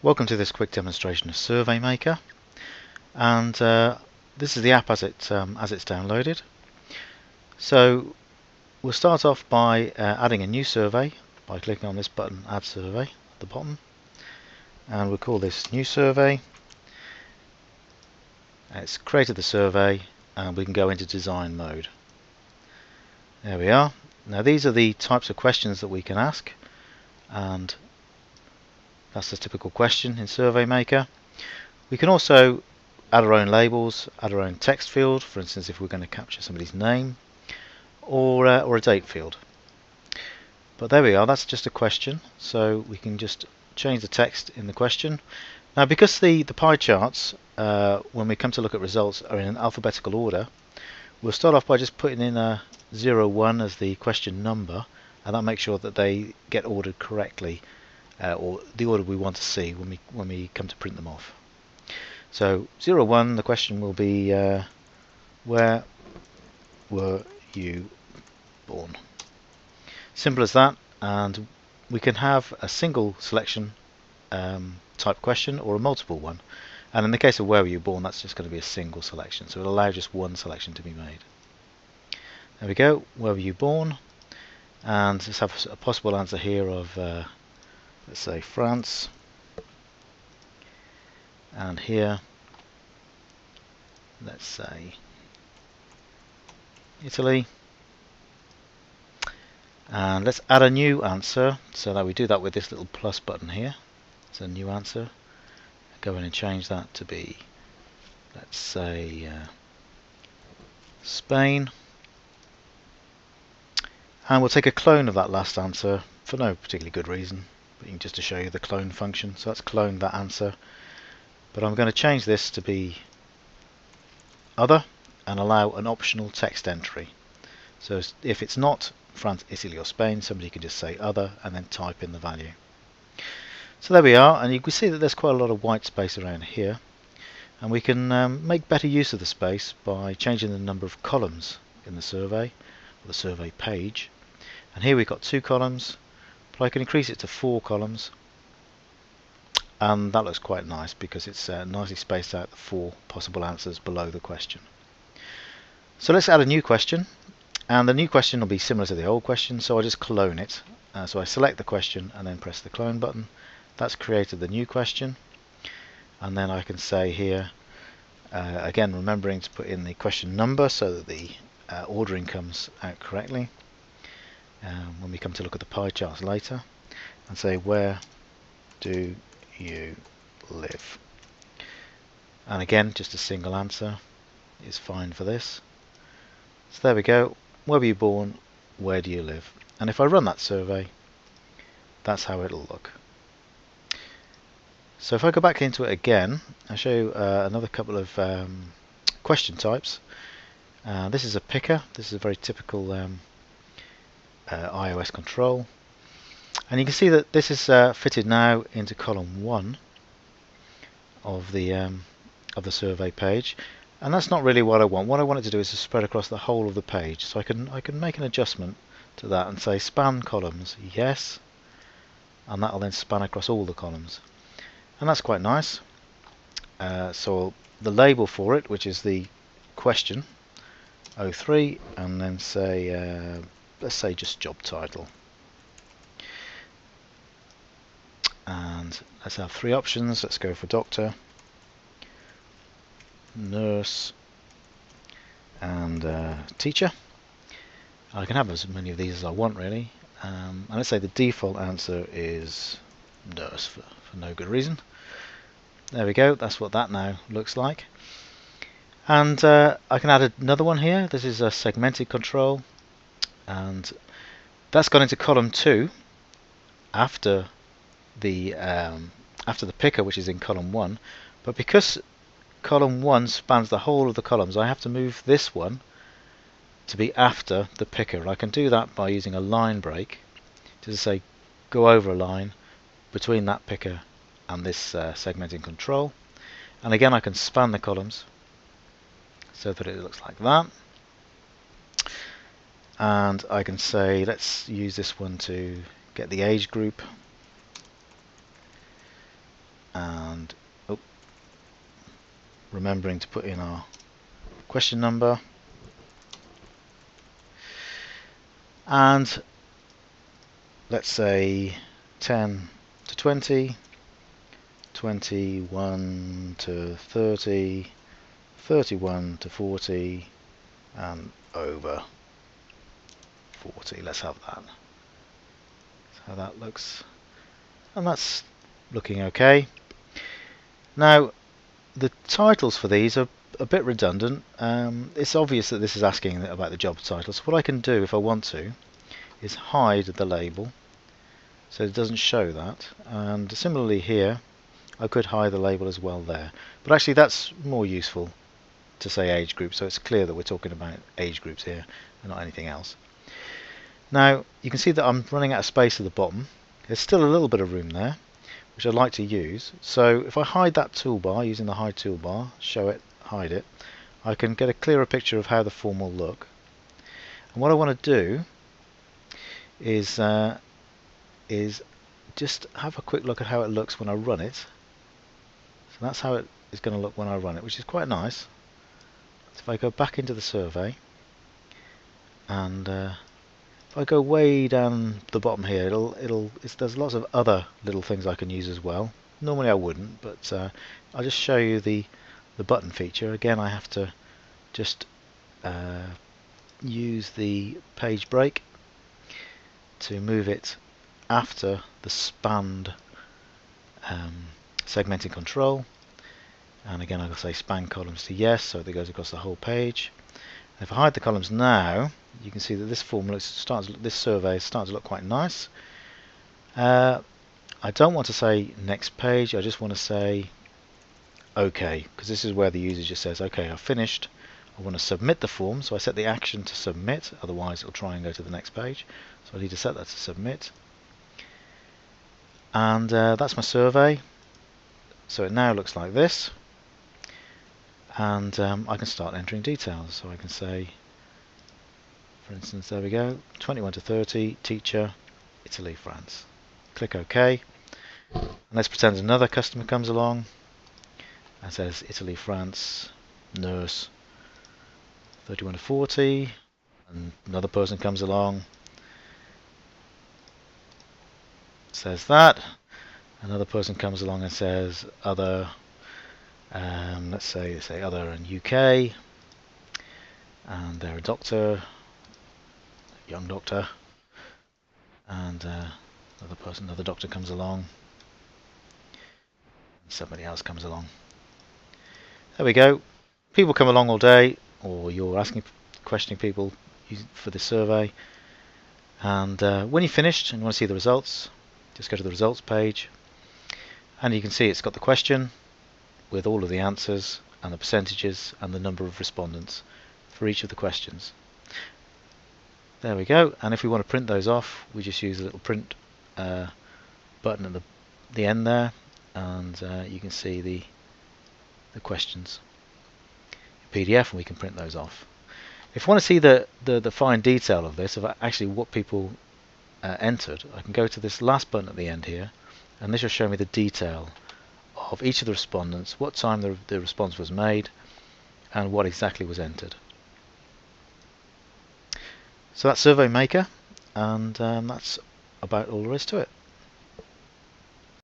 Welcome to this quick demonstration of Survey Maker, and this is the app as it's downloaded. So we'll start off by adding a new survey by clicking on this button, Add Survey, at the bottom, and we'll call this New Survey. It's created the survey, and we can go into design mode. There we are. Now these are the types of questions that we can ask, and that's the typical question in Survey Maker. We can also add our own labels, add our own text field, for instance if we're going to capture somebody's name, or a date field. But there we are, that's just a question, so we can just change the text in the question. Now because the pie charts, when we come to look at results, are in an alphabetical order, we'll start off by just putting in a 01 as the question number, and that'll make sure that they get ordered correctly, or the order we want to see when we come to print them off. So 01, the question will be where were you born? Simple as that, and we can have a single selection type question or a multiple one, and in the case of where were you born, that's just going to be a single selection, so it'll allow just one selection to be made. There we go, where were you born, and let's have a possible answer here of let's say France, and here let's say Italy, and let's add a new answer, so that we do that with this little plus button here. It's a new answer. Go in and change that to be, let's say Spain, and we'll take a clone of that last answer for no particularly good reason, but just to show you the clone function. So let's clone that answer, but I'm going to change this to be other and allow an optional text entry. So if it's not France, Italy or Spain, somebody can just say other and then type in the value. So there we are, and you can see that there's quite a lot of white space around here, and we can make better use of the space by changing the number of columns in the survey, or the survey page. And here we've got 2 columns, but I can increase it to 4 columns, and that looks quite nice because it's nicely spaced out the 4 possible answers below the question. So let's add a new question, and the new question will be similar to the old question, so I just clone it. So I select the question and then press the clone button. That's created the new question, and then I can say here, again remembering to put in the question number so that the ordering comes out correctly when we come to look at the pie charts later, and say where do you live, and again just a single answer is fine for this. So there we go, where were you born, where do you live, and if I run that survey, that's how it'll look. So if I go back into it again, I'll show you another couple of question types. This is a picker. This is a very typical iOS control, and you can see that this is fitted now into column 1 of the survey page, and that's not really what I want. What I want it to do is to spread across the whole of the page. So I can make an adjustment to that and say span columns, yes, and that'll then span across all the columns. And that's quite nice. So the label for it, which is the question 03, and then say let's say just job title, and let's have 3 options. Let's go for doctor, nurse, and teacher. I can have as many of these as I want really, and let's say the default answer is nurse for no good reason. There we go, that's what that now looks like. And I can add another one here. This is a segmented control, and that's gone into column 2 after the picker, which is in column 1. But because column 1 spans the whole of the columns, I have to move this one to be after the picker. I can do that by using a line break to say go over a line between that picker and this segmenting control, and again I can span the columns so that it looks like that, and I can say let's use this one to get the age group, remembering to put in our question number, and let's say 10 to 20, 21 to 30, 31 to 40, and over 40. Let's have that. So that looks, and that's looking okay. Now the titles for these are a bit redundant. It's obvious that this is asking about the job title, so what I can do if I want to is hide the label so it doesn't show that, and similarly here I could hide the label as well there, but actually that's more useful to say age group, so it's clear that we're talking about age groups here and not anything else. Now you can see that I'm running out of space at the bottom. There's still a little bit of room there which I'd like to use, so if I hide that toolbar using the hide toolbar, show it, hide it, I can get a clearer picture of how the form will look. And what I want to do is just have a quick look at how it looks when I run it. So that's how it is going to look when I run it, which is quite nice. So if I go back into the survey and if I go way down the bottom here, there's lots of other little things I can use as well. Normally I wouldn't, but I'll just show you the button feature. Again, I have to just use the page break to move it after the spanned segmenting control, and again I'll say span columns to yes, so that goes across the whole page. And if I hide the columns now, you can see that this form this survey is starting to look quite nice. I don't want to say next page, I just want to say OK, because this is where the user just says OK, I've finished. I want to submit the form, so I set the action to submit, otherwise it'll try and go to the next page. So I need to set that to submit. And that's my survey. So it now looks like this. And I can start entering details. So I can say, for instance, there we go, 21 to 30, teacher, Italy, France. Click OK. And let's pretend another customer comes along and says Italy, France, nurse, 31 to 40, and another person comes along, says that, another person comes along and says other, let's say other in UK, and they're a doctor, a young doctor, and another doctor comes along, and somebody else comes along. There we go. People come along all day, or you're questioning people for this survey, and when you're finished and you want to see the results, just go to the results page, and you can see it's got the question with all of the answers and the percentages and the number of respondents for each of the questions. There we go. And if we want to print those off, we just use a little print button at the end there, and you can see the questions in PDF, and we can print those off. If you want to see the fine detail of this, of actually what people entered, I can go to this last button at the end here, and this will show me the detail of each of the respondents, what time the response was made, and what exactly was entered. So that's Survey Maker, and that's about all there is to it.